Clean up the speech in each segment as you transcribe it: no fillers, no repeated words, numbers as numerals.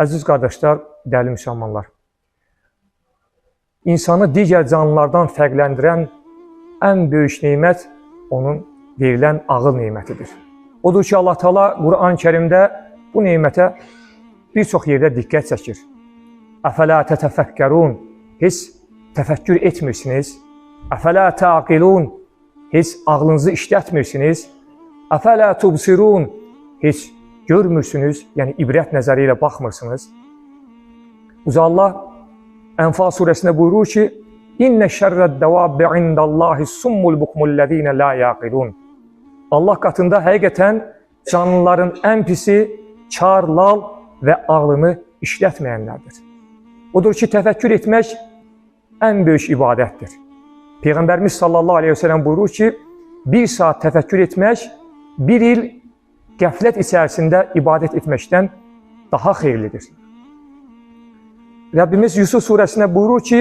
Əziz qardaşlar, dəyərli müsəlmanlar, insanı digər canlılardan fərqləndirən ən böyük nemət onun verilən ağıl nemətidir. Odur ki, Allah Teala Quran-ı Kərimdə bu nemətə bir çox yerdə diqqət çəkir. Əfələ tətəfəkkərun, heç təfəkkür etmirsiniz. Əfələ təaqilun, heç ağlınızı işlətmirsiniz. Əfələ tubsirun, heç görmürsünüz, yəni ibrət nəzəri ilə baxmırsınız. Uca Allah Ənfal surəsində buyurur ki, İnnə şərrəd-dəvabbi indallahi summul bukmullezine la yaqilun. Allah qatında həqiqətən canlıların ən pisi kar, lal və ağlını işlətməyənlərdir. Odur ki, təfəkkür etmək ən böyük ibadətdir. Peyğəmbərimiz sallallahu aleyhi ve sellem buyurur ki, bir saat təfəkkür etmək, bir il qəflət içərisində ibadət etməkdən daha xeyirlidir. Rəbbimiz Yusuf surəsində buyurur ki,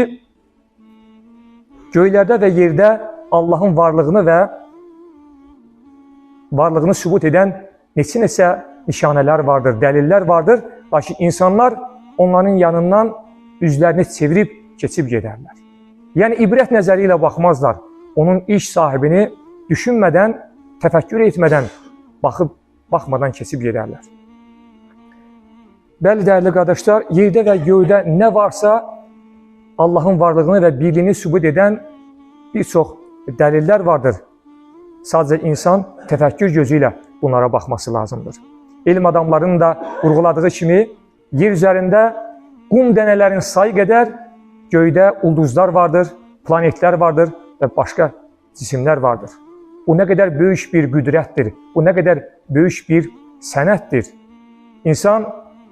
göylərdə və yerdə Allahın varlığını sübut edən neçə nişanələr vardır, dəlillər vardır. Lakin insanlar onların yanından üzlərini çevirib keçib gedərlər. Yəni ibrət nəzəri ilə baxmazlar. Onun iş sahibini düşünmədən, təfəkkür etmədən, baxmadan keçib gedərlər. Bəli, dəyərli qardaşlar, yerdə və göydə nə varsa Allahın varlığını və birliyini sübut edən bir çox dəlillər vardır. Sadəcə insan təfəkkür gözü ilə bunlara baxması lazımdır. Elm adamlarının da vurğuladığı kimi, yer üzərində qum dənələrinin sayı qədər göydə ulduzlar vardır, planetlər vardır və başqa cisimlər vardır. Bu nə qədər böyük bir qüdrətdir, bu nə qədər böyük bir sənətdir. İnsan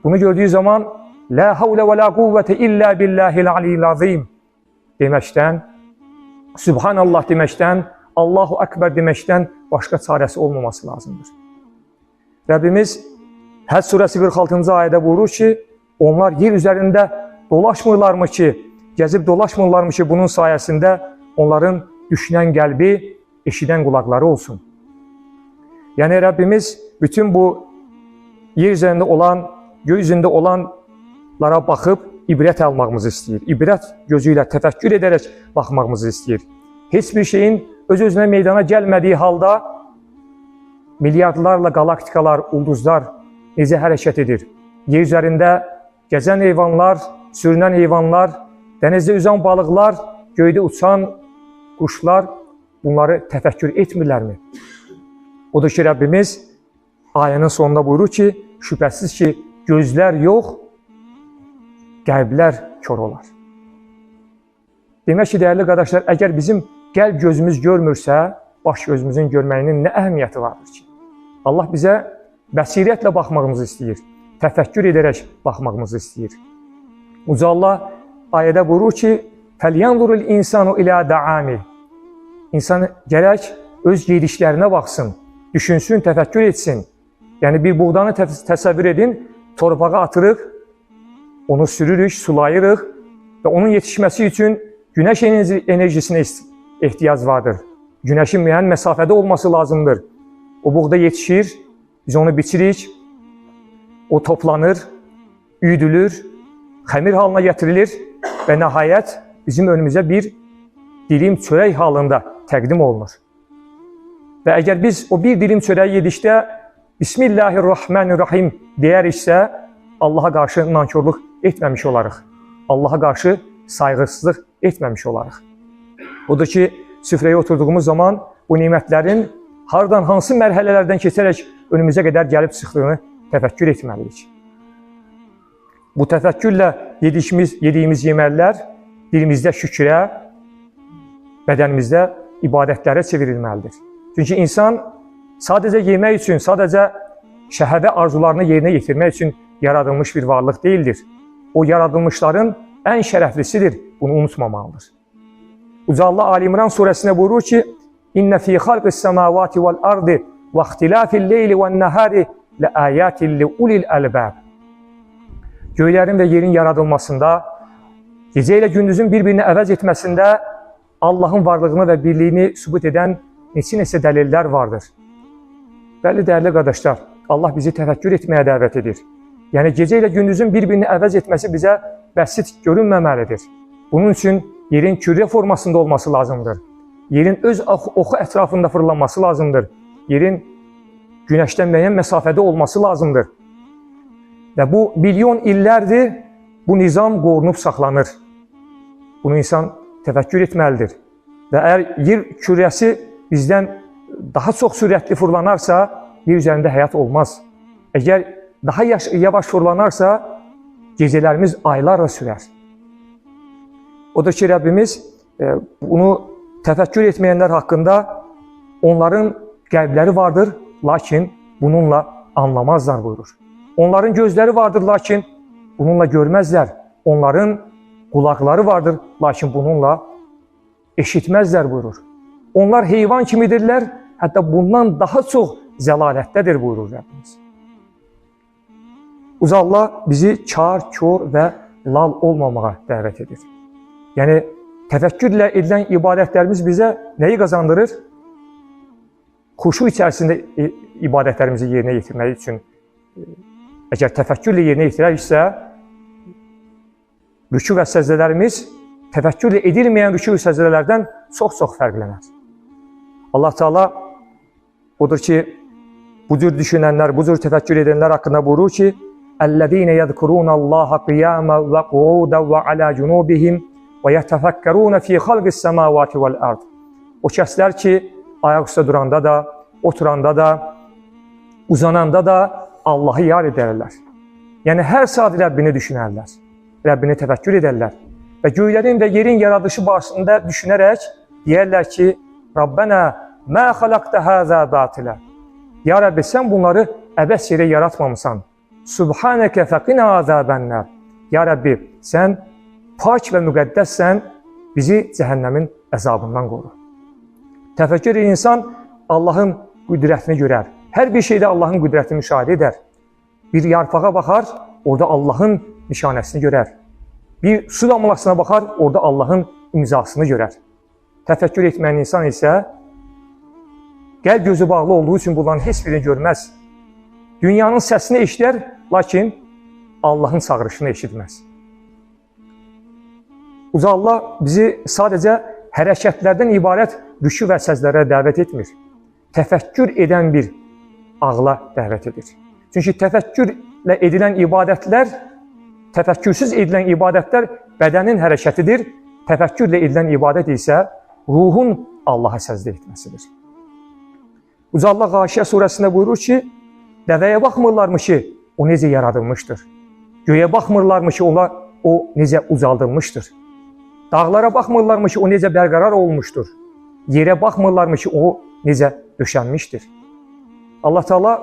bunu gördüyü zaman La havle ve la kuvvete illa billahil aliyyil azim deməkdən, Subhanallah deməkdən, Allahu Ekber deməkdən başqa çarəsi olmaması lazımdır. Rəbbimiz Həc surəsi 46-cı ayədə buyurur ki, onlar yer üzərində dolaşmırlarmı ki, gəzib dolaşmırlarmı ki, bunun sayəsində onların düşünən qəlbi, eşidən qulaqları olsun. Yəni Rəbbimiz bütün bu yer üzərində olan, göy üzərində olanlara baxıb ibrət almağımızı istəyir. İbrət gözü ilə təfəkkür edərək baxmağımızı istəyir. Heç bir şeyin öz-özünə meydana gəlmədiyi halda milyardlarla qalaktikalar, ulduzlar necə hərəkət edir? Yer üzərində gəzən heyvanlar, sürünən heyvanlar, dənizdə üzən balıqlar, göydə uçan quşlar bunları təfəkkür etmirlərmi? Odur ki, Rəbbimiz ayənin sonunda buyurur ki, şübhəsiz ki, gözlər yox, qəlblər kör olar. Demək ki, dəyərli qardaşlar, əgər bizim qəlb gözümüz görmürsə, baş gözümüzün görməyinin nə əhəmiyyəti vardır ki? Allah bizə bəsirətlə baxmağımızı istəyir, təfəkkür edərək baxmağımızı istəyir. Uca Allah ayədə buyurur ki, فَلْيَنْظُرُ الْاِنْسَانُ اِلَى دَعَامِ İnsan gərək öz yedişlərinə baxsın, düşünsün, təfəkkür etsin. Yəni bir buğdanı təsəvvür edin, torpağa atırıq, onu sürürük, sulayırıq və onun yetişməsi üçün günəş enerjisinə ehtiyac vardır. Günəşin müəyyən məsafədə olması lazımdır. O buğda yetişir, biz onu biçirik, o toplanır, üyüdülür, xəmir halına gətirilir və nəhayət bizim önümüzə bir dilim çörək halında təqdim olunur. Və əgər biz o bir dilim çörəyi yedikdə Bismillahirrahmanirrahim deyəriksə, Allaha qarşı nankörlük etməmiş olarıq. Allaha qarşı sayğısızlıq etməmiş olarıq. Odur ki, süfrəyə oturduğumuz zaman bu nimətlərin hardan, hansı mərhələlərdən keçərək önümüzə qədər gəlib çıxdığını təfəkkür etməliyik. Bu təfəkkürlə yediyimiz yeməklər dilimizdə şükrə, bədənimizdə ibadətlərə çevrilməlidir. Çünki insan sadəcə yemək üçün, sadəcə şəhəvə arzularını yerinə yetirmək üçün yaradılmış bir varlıq deyildir. O yaradılmışların ən şərəflisidir, bunu unutmamalıdır. Uca Allah Ali İmran surəsində buyurur ki, İnnə fī xalqis səmavati vəl ardi və ixtilafil leyli və nəhəri lə əyətin li ulil əlbəb. Göylərin və yerin yaradılmasında, gecə ilə gündüzün bir-birini əvəz etməsində Allahın varlığını və birliyini sübut edən neçə dəlillər vardır. Bəli, dəyərli qardaşlar, Allah bizi təfəkkür etməyə dəvət edir. Yəni gecə ilə gündüzün bir-birini əvəz etməsi bizə bəsit görünməməlidir. Bunun üçün yerin kürə formasında olması lazımdır. Yerin öz oxu ətrafında fırlanması lazımdır. Yerin günəşdən müəyyən məsafədə olması lazımdır. Və bu milyon illərdir bu nizam qorunub saxlanır. Bunu insan təfəkkür etməlidir. Və əgər yer kürəsi bizdən daha çox sürətli fırlanarsa, yer üzərində həyat olmaz. Əgər daha yavaş fırlanarsa, gecələrimiz aylarla sürər. Odur ki, Rəbbimiz bunu təfəkkür etməyənlər haqqında onların qəlbləri vardır, lakin bununla anlamazlar buyurur. Onların gözləri vardır, lakin bununla görməzlər. Onların qulaqları vardır, lakin bununla eşitməzlər buyurur. Onlar heyvan kimidirlər, hətta bundan daha çox zəlalətdədir buyurur Rəbbimiz. Uca Allah bizi kar, kör və lal olmamağa dəvət edir. Yəni, təfəkkürlə edilən ibadətlərimiz bizə nəyi qazandırır? Xuşu içərisində ibadətlərimizi yerinə yetirmək üçün, əgər təfəkkürlə yerinə yetirəriksə, rükû və səzdələrimiz təfəkkürlə edilməyən rükû və səzdələrdən çox-çox fərqlənər. Allah Teala odur ki, bu cür düşünənlər, bu cür təfəkkür edənlər haqqında buyurur ki, "Əllezîne yezkurûnallâhe qiyâmen və qu'ûden və alâ cunûbihim və yetefekkerûne fî xalqis-semâvâti vel-ard." O kəslər ki, ayaq üstə duranda da, oturanda da, uzananda da Allahı yad edərlər. Yəni, hər saat Rəbbini düşünərlər, Rəbbini təfəkkür edərlər və göylərin və yerin yaradışı barəsində düşünərək deyərlər ki, Rabbənə mə xalaqtə həzə batilə. Ya Rəbbi, sən bunları əbəs yerə yaratmamısan. Subhanəkə fəqinə azəbənnər. Ya Rəbbi, sən pak və müqəddəssən, bizi cəhənnəmin əzabından qoru. Təfəkkür insan Allahın qüdrətini görər. Hər bir şeydə Allahın qüdrətini müşahidə edər. Bir yarpağa baxar, orada Allahın nişanəsini görər. Bir su damlasına baxar, orada Allahın imzasını görər. Təfəkkür etməyən insan isə qəlb gözü bağlı olduğu üçün bunların heç birini görməz. Dünyanın səsini eşidər, lakin Allahın çağırışını eşitməz. Uca Allah bizi sadəcə hərəkətlərdən ibarət rükû və səzdlərə dəvət etmir. Təfəkkür edən bir ağla dəvət edir. Çünki təfəkkürlə edilən ibadətlər, təfəkkürsüz edilən ibadətlər bədənin hərəkətidir. Təfəkkürlə edilən ibadət isə ruhun Allaha səzdə etməsidir. Uca AllahĞaşiyə surəsində buyurur ki, dəvəyə baxmırlarmı ki, o necə yaradılmışdır. Göyə baxmırlarmı ki, o necə ucaldılmışdır. Dağlara baxmırlarmı ki, o necə bərqərar olmuşdur. Yerə baxmırlarmı ki, o necə döşənmişdir. Allah Teala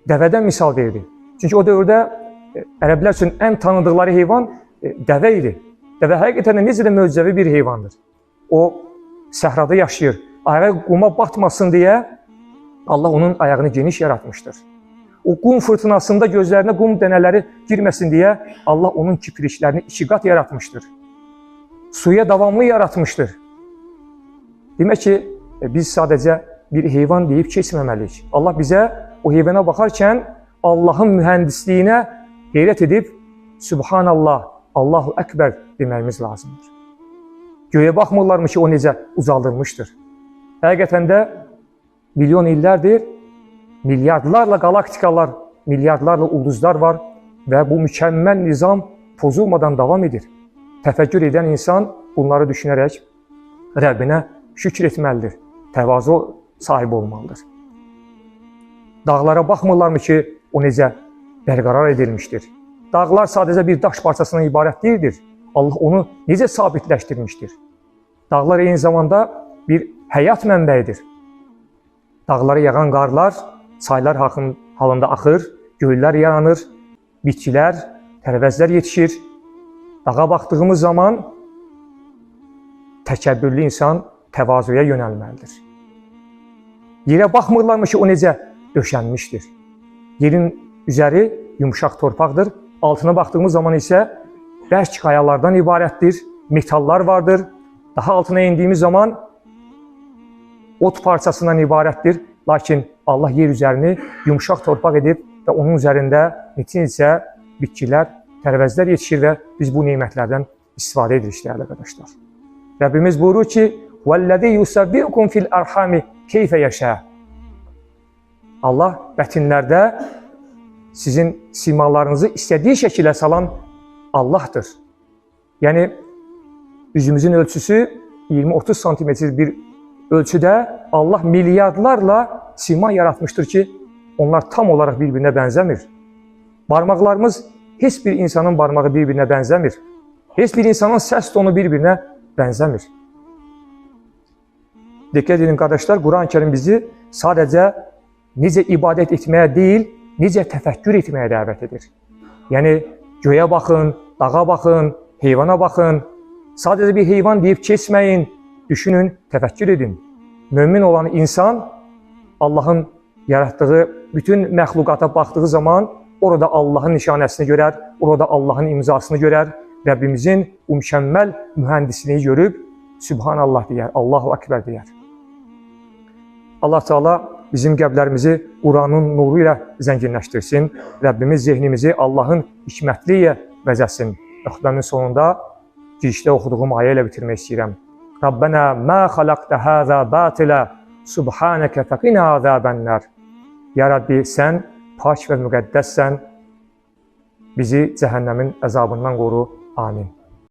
dəvədən misal verdi. Çünki o dövrdə ərəblər üçün ən tanıdıqları heyvan dəvə idi. Dəvə həqiqətən də necə də möcüzəvi bir heyvandır. O, səhrada yaşayır. Ayağı quma batmasın deyə Allah onun ayağını geniş yaratmışdır. O qum fırtınasında gözlərinə qum dənələri girməsin deyə Allah onun kipriklərini 2 qat yaratmışdır. Suya davamlı yaratmışdır. Demək ki, biz sadəcə bir heyvan deyib keçməməliyik. Allah bizə o heyvana baxarkən Allahın mühəndisliyinə qeyrət edib Subhanallah, Allahu Əkbər deməyimiz lazımdır. Göyə baxmırlarmı ki, o necə ucaldılmışdır. Həqiqətən də milyon illərdir, milyardlarla qalaktikalar, milyardlarla ulduzlar var və bu mükəmməl nizam pozulmadan davam edir. Təfəkkür edən insan bunları düşünərək Rəbbinə şükür etməlidir, təvazu sahibi olmalıdır. Dağlara baxmırlarmı ki, o necə bərqərar edilmişdir. Dağlar sadəcə bir daş parçasından ibarət deyildir. Allah onu necə sabitləşdirmişdir. Dağlar eyni zamanda bir həyat mənbəyidir. Dağlara yağan qarlar, çaylar halında axır, göylər yaranır, bitkilər, tərəvəzlər yetişir. Dağa baxdığımız zaman təkəbbürlü insan təvazuya yönəlməlidir. Yerə baxmırlarmı ki, o necə döşənmişdir. Yerin üzəri yumuşaq torpaqdır, altına baxdığımız zaman isə bərk qayalardan ibarətdir, metallar vardır. Daha altına indiyimiz zaman ot parçasından ibarətdir. Lakin Allah yer üzərini yumuşaq torpaq edib və onun üzərində neçə bitkilər, tərəvəzlər yetişir və biz bu nemətlərdən istifadə edirik dəyərli qardaşlar. Rəbbimiz buyurur ki: "Vəllezî yusavvirukum fil arhami keyfe yasha." Allah bətinlərdə sizin simalarınızı istədiyi şəkilə salan Allahdır. Yəni üzümüzün ölçüsü 20-30 santimetr bir ölçüdə Allah milyardlarla sima yaratmışdır ki, onlar tam olaraq bir-birinə bənzəmir. Barmaqlarımız heç bir insanın barmağı bir-birinə bənzəmir. Heç bir insanın səs tonu bir-birinə bənzəmir. Diqqət edin qardaşlar, Quran-Kərim bizi sadəcə necə ibadət etməyə deyil, necə təfəkkür etməyə dəvət edir. Yəni göyə baxın, dağa baxın, heyvana baxın. Sadəcə bir heyvan deyib keçməyin, düşünün, təfəkkür edin. Mömin olan insan Allahın yaratdığı bütün məxluqata baxdığı zaman orada Allahın nişanəsini görər, orada Allahın imzasını görər, Rəbbimizin bu mükəmməl mühəndisliyi görüb Sübhanallah deyər, Allahu Akbar deyər. Allah Teala bizim qəlblərimizi Quranın nuru ilə zənginləşdirsin. Rəbbimiz zehnimizi Allahın hikmətliyə vəzəsin. Xutbəmin sonunda girişdə oxuduğum ayə ilə bitirmək istəyirəm. Rabbena ma xalaqta haza batila subhanaka faqina azabannar. Ya Rabbi, sən pak və müqəddəssən. Bizi cəhənnəmin əzabından qoru. Amin.